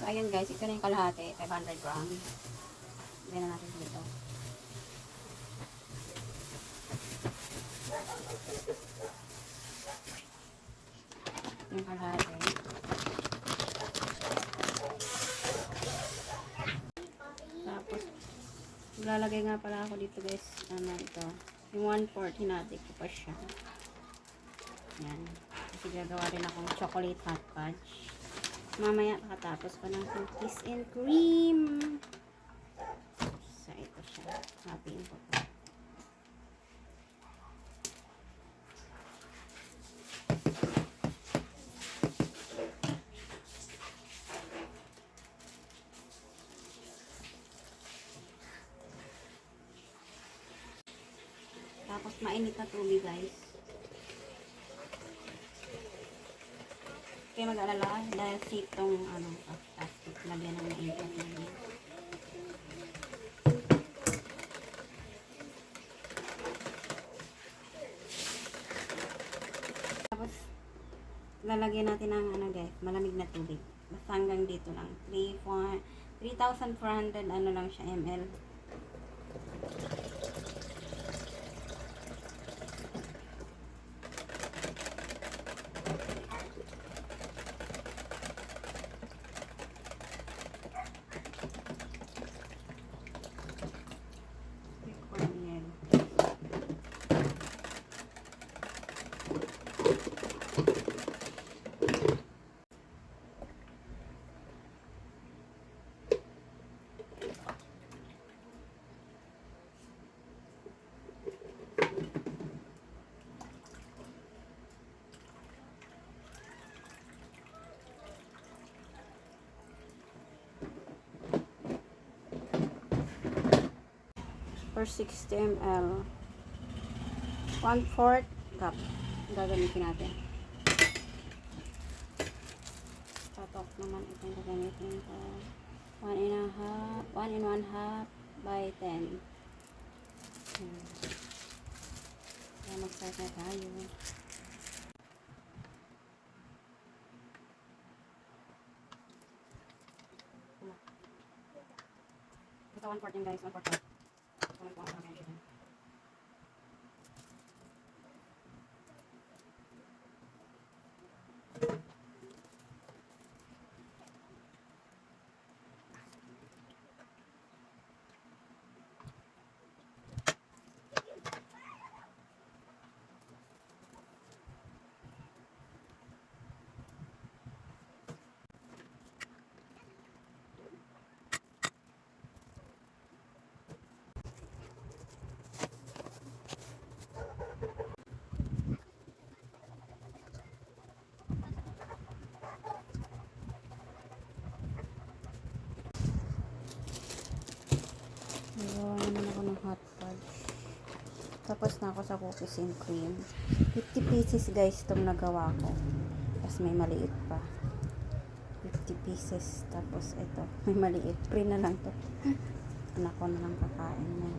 ayan guys, ito na yung kalahati, 500 grams. Lagyan na natin dito. Yung kalahati. Tapos, lalagay nga pala ako dito guys, ano ito, yung 1/4 hinati ko pa siya. Yan. Kasi gagawa rin akong chocolate hot fudge. Mamaya kakatapos ko ng cookies and cream. So, ito siya. Happy ko po. Tapos, mainit na tubig guys. Kaya mag-alala dahil safe tong plastic. Lagyan ng mainit na tubig. Tapos, lalagyan natin ng guys, malamig na tubig. Basta hanggang dito lang. 3,400 lang siya ml. For 60 ml 1/4 cup gagamitin natin. Patok naman itong gagamitin ko 1 and 1/2 by 10. Kaya mag-start na tayo. Ito 1/4 guys, 1/4 cup. Nagawa naman ako ng hot fudge. Tapos na ako sa cookies and cream. 50 pieces guys itong nagawa ko. Tapos may maliit pa. 50 pieces. Tapos ito, may maliit. Free na lang to. Anak ko na lang kakain na.